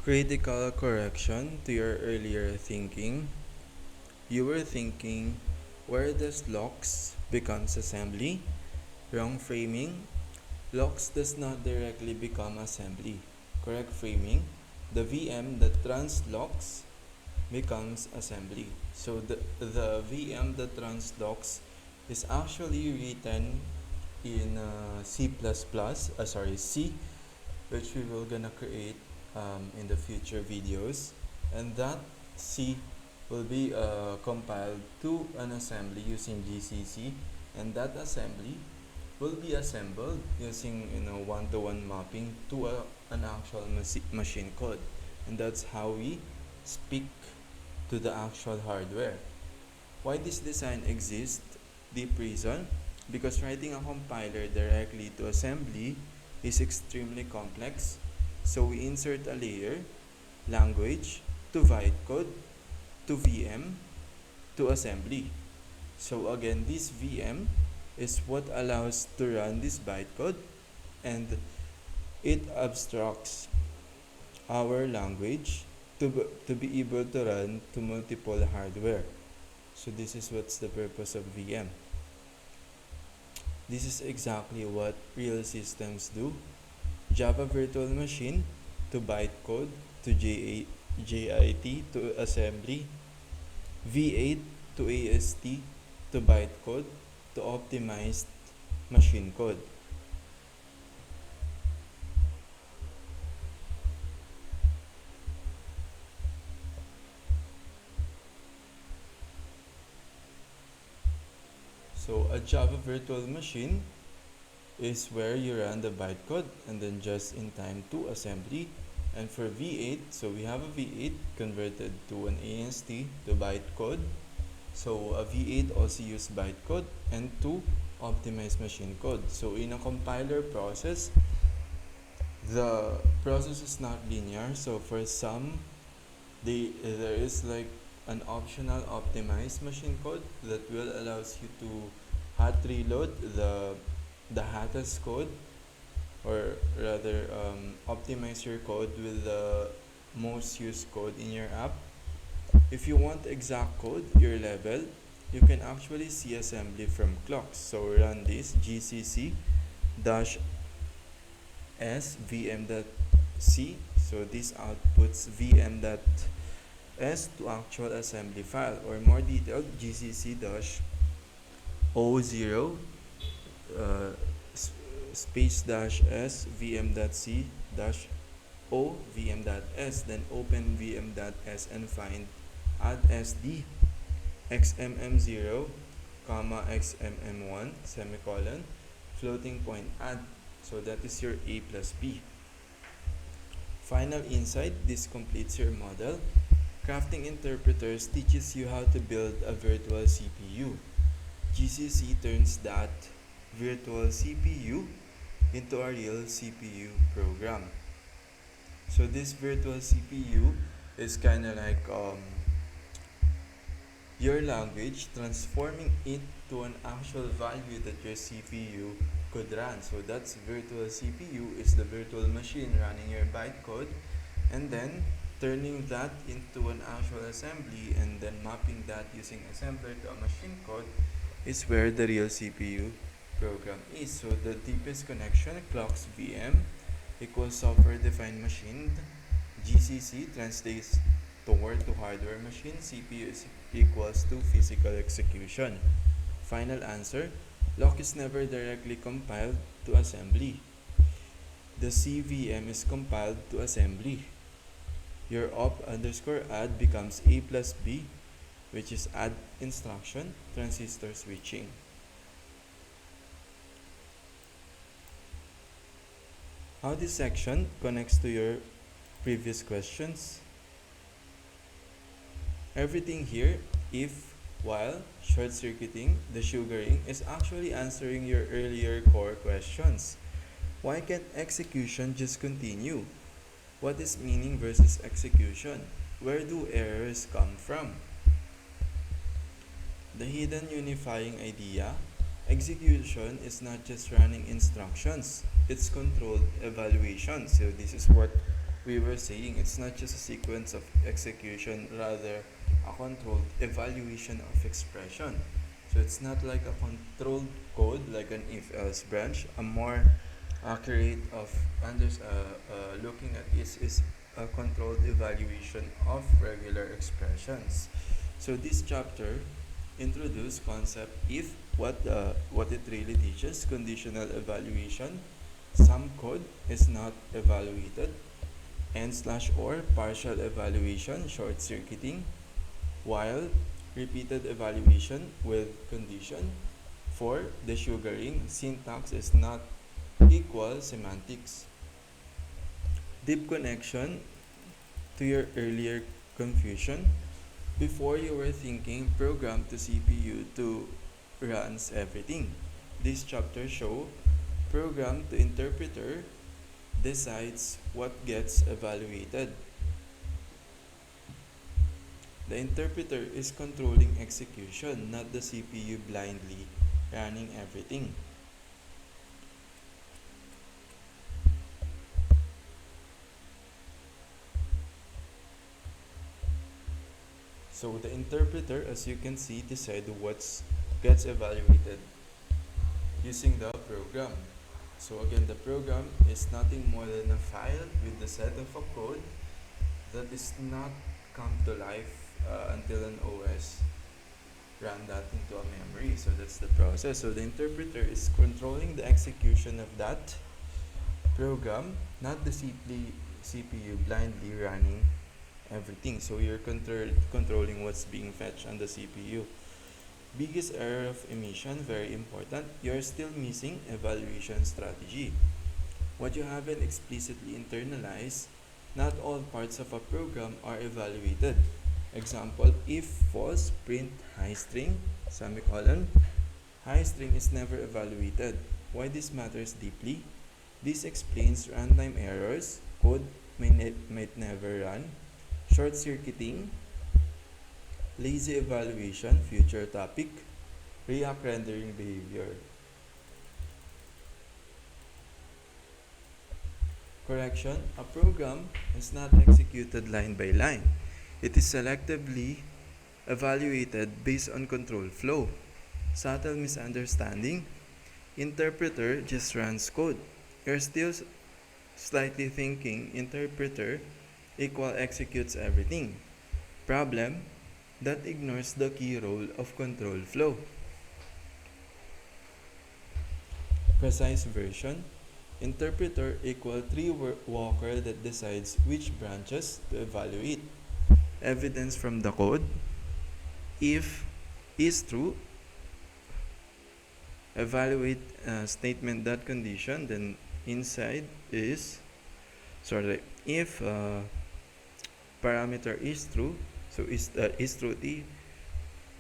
Critical correction to your earlier thinking. You were thinking, where does locks becomes assembly? Wrong framing. Locks does not directly become assembly. Correct framing. The VM that runs locks becomes assembly. So the VM that runs locks is actually written in C, which we will gonna create in the future videos, and that C will be compiled to an assembly using GCC, and that assembly will be assembled using one-to-one mapping to an actual machine code, and that's how we speak to the actual hardware. Why this design exists? Deep reason: because writing a compiler directly to assembly is extremely complex. So we insert a layer, language, to bytecode, to VM, to assembly. So again, this VM is what allows to run this bytecode, and it abstracts our language to be able to run to multiple hardware. So this is what's the purpose of VM. This is exactly what real systems do. Java Virtual Machine to bytecode to JIT to assembly, V8 to AST to bytecode to optimized machine code. So a Java Virtual Machine is where you run the bytecode and then just in time to assembly. And for V8, so we have a V8 converted to an AST to bytecode. So a V8 also use bytecode and to optimize machine code. So in a compiler process, the process is not linear. So for some, there is like an optional optimized machine code that will allows you to hot reload the hottest code, or rather optimize your code with the most used code in your app. If you want exact code, your level, you can actually see assembly from clocks. So run this gcc dash s vm.c. So this outputs vm.s to actual assembly file, or more detailed gcc dash o0 space dash s vm.c dash o vm.s, then open vm.s and find add sd xmm0 comma xmm1 semicolon floating point add. So that is your a plus b. Final insight: this completes your model. Crafting interpreters teaches you how to build a virtual CPU. GCC turns that virtual CPU into a real CPU program. So this virtual CPU is kind of like your language, transforming it to an actual value that your CPU could run. So that's virtual CPU is the virtual machine running your bytecode, and then turning that into an actual assembly and then mapping that using assembler to a machine code is where the real CPU program is. So the deepest connection, clocks VM equals software defined machine. GCC translates toward to hardware machine. CPU is equals to physical execution. Final answer: lock is never directly compiled to assembly. The CVM is compiled to assembly. Your op underscore add becomes a plus b, which is add instruction, transistor switching. How this section connects to your previous questions. Everything here, if, while, short circuiting, the sugaring, is actually answering your earlier core questions. Why can't execution just continue? What is meaning versus execution? Where do errors come from? The hidden unifying idea: execution is not just running instructions, it's controlled evaluation. So this is what we were saying it's not just a sequence of execution, rather a controlled evaluation of expression. So it's not like a controlled code like an if-else branch. A more accurate of looking at this is a controlled evaluation of regular expressions. So this chapter introduce concept if what it really teaches conditional evaluation. Some code is not evaluated, and/or partial evaluation, short circuiting, while repeated evaluation with condition. For desugaring, syntax is not equal semantics. Deep connection to your earlier confusion. Before you were thinking program to CPU to runs everything. This chapter show program to interpreter decides what gets evaluated. The interpreter is controlling execution, not the CPU blindly running everything. So the interpreter, as you can see, decide what gets evaluated using the program. So again, the program is nothing more than a file with the set of a code that is not come to life until an OS ran that into a memory. So that's the process. So the interpreter is controlling the execution of that program, not the CPU blindly running everything. So you're controlling what's being fetched on the CPU. Biggest error of emission, very important. You're still missing evaluation strategy. What you haven't explicitly internalized, not all parts of a program are evaluated. Example, if false, print high string, semicolon. High string is never evaluated. Why this matters deeply? This explains runtime errors, code might never run, short circuiting, lazy evaluation, future topic, React rendering behavior. Correction, a program is not executed line by line. It is selectively evaluated based on control flow. Subtle misunderstanding, interpreter just runs code. You're still slightly thinking interpreter equal executes everything. Problem, that ignores the key role of control flow. Precise version, interpreter equal tree walker that decides which branches to evaluate. Evidence from the code, if is true, evaluate statement that condition, then inside is if parameter is true, so is true t,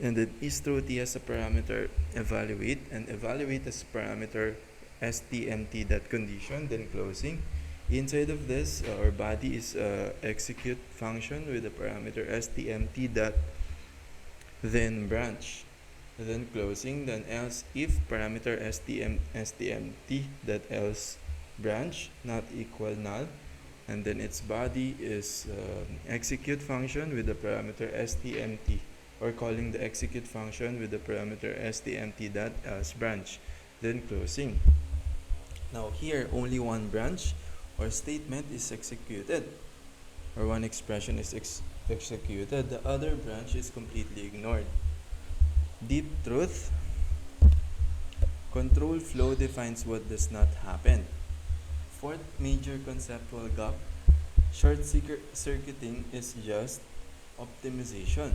and then is true t as a parameter evaluate, and evaluate as a parameter stmt that condition, then closing. Inside of this, our body is execute function with the parameter stmt dot then branch, then closing, then else if parameter stmt that else branch not equal null, and then its body is execute function with the parameter stmt, or calling the execute function with the parameter stmt dot else branch, then closing. Now here only one branch or statement is executed, or one expression is executed, the other branch is completely ignored. Deep truth, control flow defines what does not happen. Fourth major conceptual gap, short circuiting is just optimization.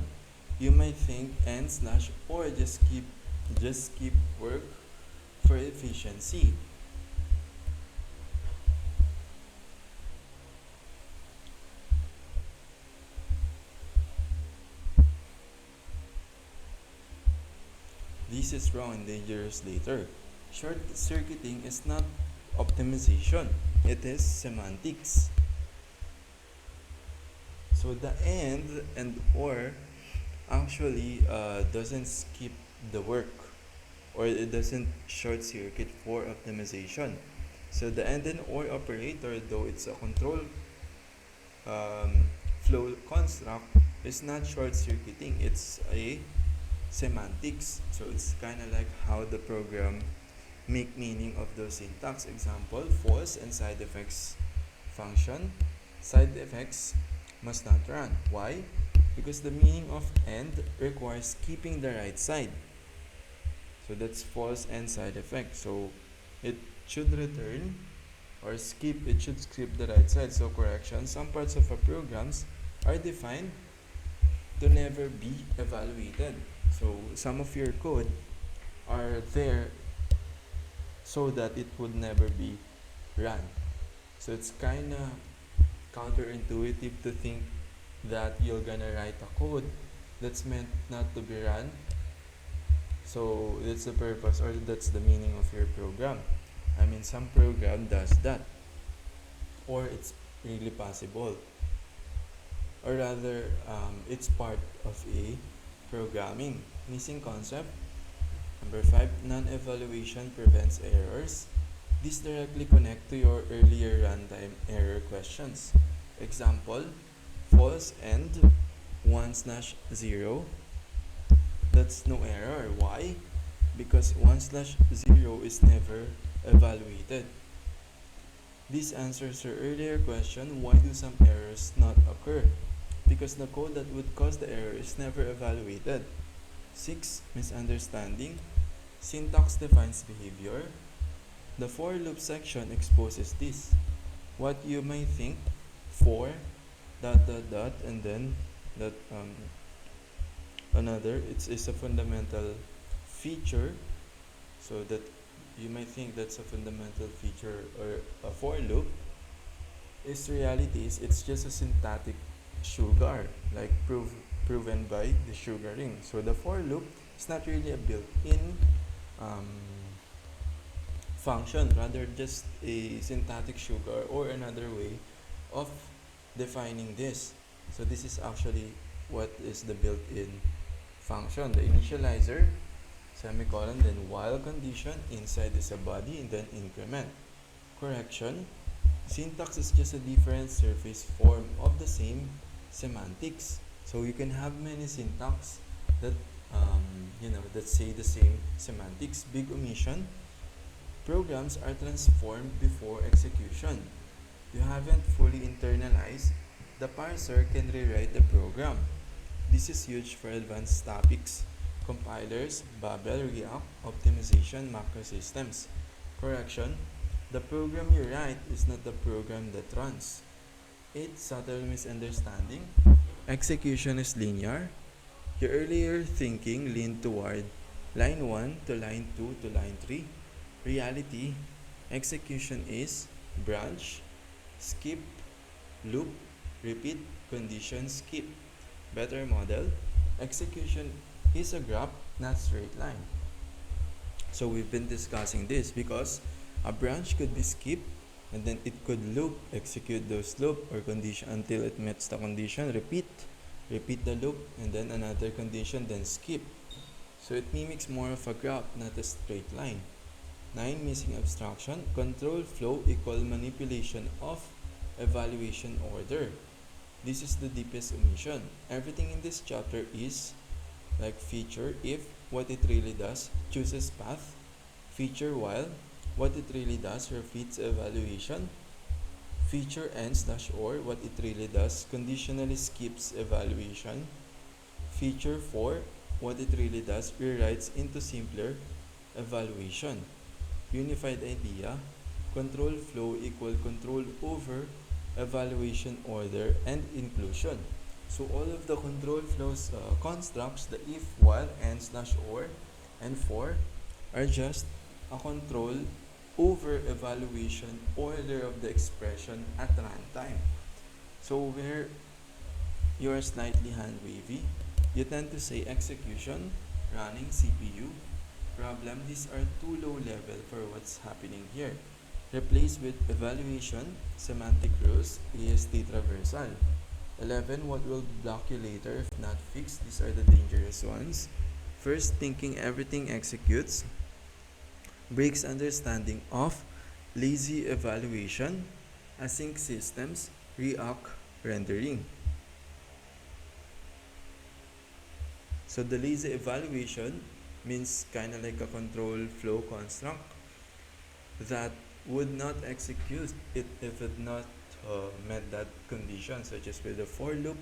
You might think and/or just keep work for efficiency. This is wrong and dangerous later. Short circuiting is not optimization, it is semantics. So the and or actually doesn't skip the work, or it doesn't short circuit for optimization. So the and or operator, though it's a control flow construct is not short-circuiting, it's a semantics. So it's kind of like how the program make meaning of those syntax. Example, false and side effects function. Side effects must not run. Why? Because the meaning of end requires keeping the right side. So that's false and side effect. So it should return or skip, it should skip the right side. So correction, some parts of a programs are defined to never be evaluated. So some of your code are there so that it would never be run. So it's kind of counterintuitive to think that you're gonna write a code that's meant not to be run. So that's the purpose or that's the meaning of your program. I mean, some program does that, or it's really possible, or rather, it's part of a programming. Missing concept. Number 5, non-evaluation prevents errors. These directly connect to your earlier runtime error questions. Example, false end 1/0. That's no error. Why? Because 1/0 is never evaluated. This answers your earlier question, why do some errors not occur? Because the code that would cause the error is never evaluated. 6, misunderstanding. Syntax defines behavior. The for loop section exposes this. What you may think, for dot dot dot and then that another, it's a fundamental feature, so that you might think that's a fundamental feature or a for loop. Is reality is it's just a syntactic sugar, like proven by the sugaring. So the for loop is not really a built-in function, rather just a syntactic sugar or another way of defining this. So this is actually what is the built-in function. The initializer, semicolon, then while condition, inside is a body, and then increment. Correction, syntax is just a different surface form of the same semantics. So you can have many syntax that that say the same semantics. Big omission, programs are transformed before execution. You haven't fully internalized, the parser can rewrite the program. This is huge for advanced topics, compilers, Babel, React, optimization, macro systems. Correction, the program you write is not the program that runs. 8, subtle misunderstanding. Execution is linear. Your earlier thinking leaned toward line 1 to line 2 to line 3. Reality, execution is branch, skip, loop, repeat, condition, skip. Better model, execution is a graph, not straight line. So we've been discussing this because a branch could be skipped and then it could loop, execute those loop or condition until it meets the condition, repeat the loop, and then another condition, then skip. So it mimics more of a graph, not a straight line. 9, missing abstraction. Control flow equal manipulation of evaluation order. This is the deepest omission. Everything in this chapter is like feature if what it really does chooses path, feature while what it really does repeats evaluation, feature and slash or what it really does conditionally skips evaluation, feature for what it really does rewrites into simpler evaluation. Unified idea, control flow equal control over evaluation order and inclusion. So all of the control flows constructs, the if, while, and slash or, and for are just a control over evaluation order of the expression at runtime. So where you are slightly hand wavy, you tend to say execution, running, CPU. Problem, these are too low level for what's happening here. Replace with evaluation, semantic rules, AST traversal. 11, what will block you later if not fixed? These are the dangerous ones. First, thinking everything executes breaks understanding of lazy evaluation, async systems, React rendering. So the lazy evaluation means kind of like a control flow construct that would not execute it if it not met that condition, such as with the for loop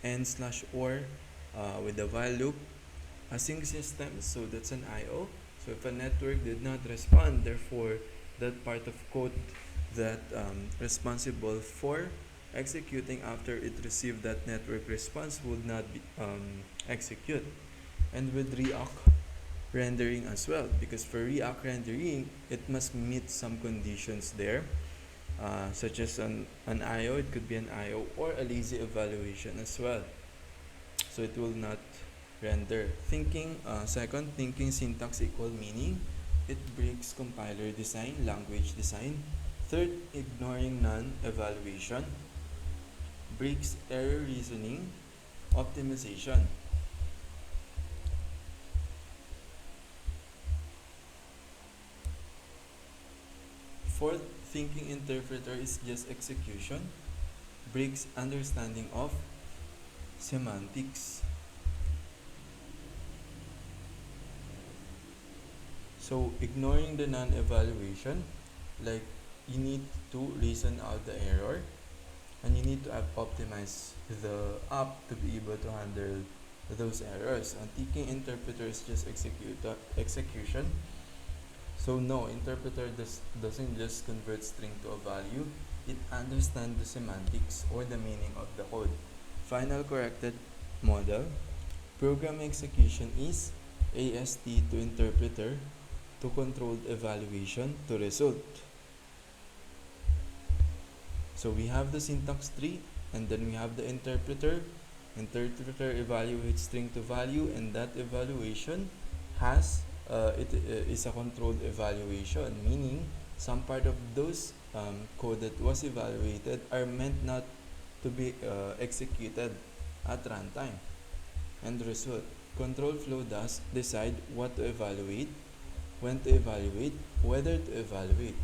and slash or with the while loop. A sync system, so that's an IO. So if a network did not respond, therefore that part of code that responsible for executing after it received that network response would not be execute. And with React rendering as well, because for React rendering it must meet some conditions there, such as an IO, it could be an IO or a lazy evaluation as well, so it will not render. Second, thinking syntax equal meaning. It breaks compiler design, language design. Third, ignoring non-evaluation breaks error reasoning, optimization. Fourth, thinking interpreter is just execution, breaks understanding of semantics. So ignoring the non-evaluation, like you need to reason out the error and you need to optimize the app to be able to handle those errors. And thinking interpreter is just execution. So no, interpreter doesn't just convert string to a value, it understands the semantics or the meaning of the code. Final corrected model, program execution is AST to interpreter to controlled evaluation to result. So we have the syntax tree, and then we have the interpreter. Interpreter evaluates string to value, and that evaluation has it is a controlled evaluation, meaning some part of those code that was evaluated are meant not to be executed at runtime. And result, control flow does decide what to evaluate, when to evaluate, whether to evaluate.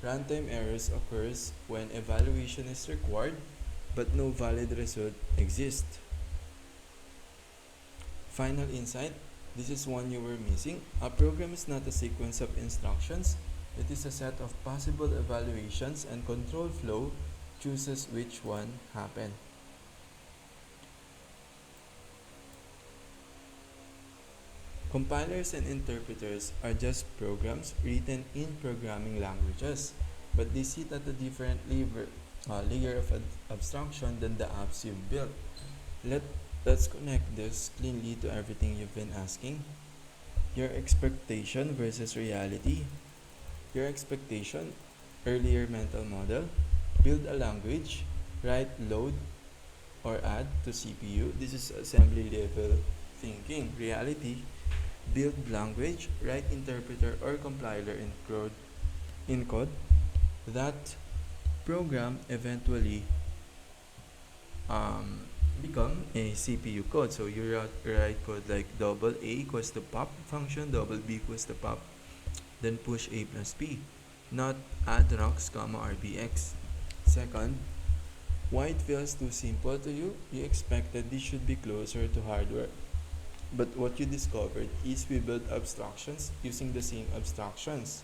Runtime errors occurs when evaluation is required but no valid result exists. Final insight, this is one you were missing. A program is not a sequence of instructions. It is a set of possible evaluations, and control flow chooses which one happen. Compilers and interpreters are just programs written in programming languages, but they sit at a different layer of abstraction than the apps you've built. Let's connect this cleanly to everything you've been asking. Your expectation versus reality. Your expectation, earlier mental model, build a language, write, load, or add to CPU. This is assembly level thinking. Reality, build language, write interpreter or compiler in code. That program eventually become a CPU code. So you write code like double A equals to pop function, double B equals to pop, then push A plus B, not add rocks, comma, RBX. Second, why it feels too simple to you? You expected this should be closer to hardware. But what you discovered is we build abstractions using the same abstractions.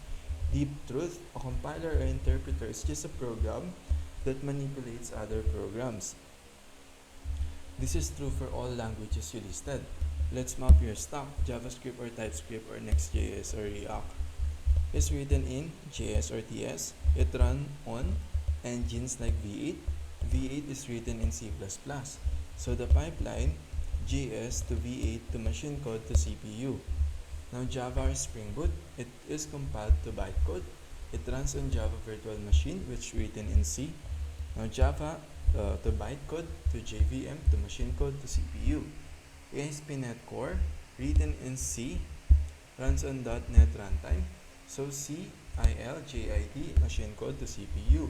Deep truth, a compiler or interpreter is just a program that manipulates other programs. This is true for all languages you listed. Let's map your stack, JavaScript or TypeScript or Next.js or React. It's written in JS or TS. It runs on engines like V8. V8 is written in C++. So the pipeline, JS to V8 to machine code to CPU. Now Java or Spring Boot, it is compiled to bytecode. It runs on Java Virtual Machine, which is written in C. Now Java to bytecode to JVM to machine code to CPU. ASP.NET Core, written in C, runs on .NET runtime. So C, IL, JIT, machine code to CPU.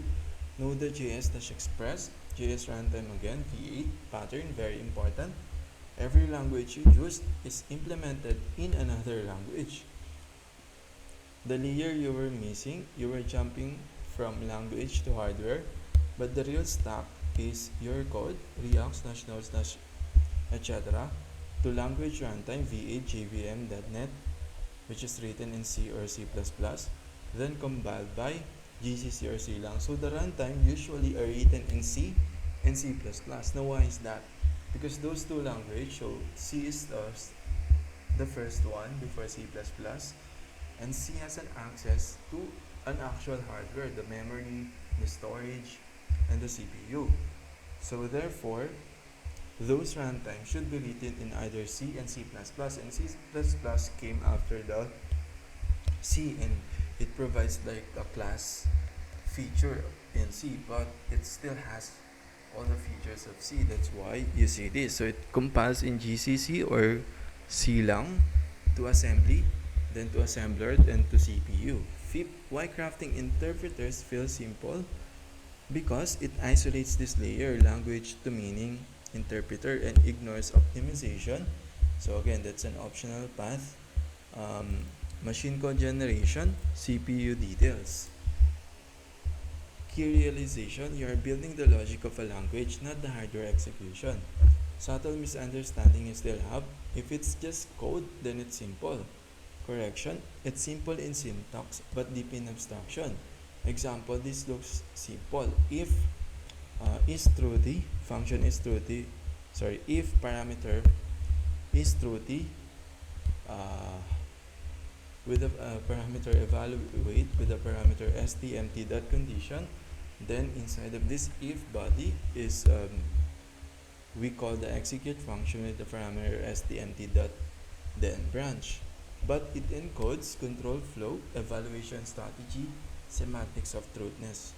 Node.js-express, JS runtime again, V8, pattern, very important. Every language you use is implemented in another language. The layer you were missing, you were jumping from language to hardware, but the real stack is your code, React slash Node slash etc. to language runtime v8 jvm.net, which is written in C or C++, then compiled by GCC or C lang. So the runtime usually are written in C and C++. Now why is that? Because those two languages, so C is the first one before C++, and C has an access to an actual hardware, the memory, the storage, and the CPU. So therefore, those runtimes should be written in either C and C++, and C++ came after the C, and it provides like a class feature in C, but it still has all the features of C. That's why you see this. So it compiles in GCC or C lang to assembly, then to assembler, and to CPU. Fifth, why crafting interpreters feels simple? Because it isolates this layer, language to meaning interpreter, and ignores optimization. So again, that's an optional path. Machine code generation, CPU details. Key realization, you are building the logic of a language, not the hardware execution. Subtle misunderstanding you still have. If it's just code, then it's simple. Correction, it's simple in syntax but deep in abstraction. Example, this looks simple. If is truthy, function is truthy, if parameter is truthy, with a parameter evaluate with a parameter stmt.condition, then inside of this if body is we call the execute function with the parameter stmt.then branch, but it encodes control flow, evaluation strategy, semantics of truthness.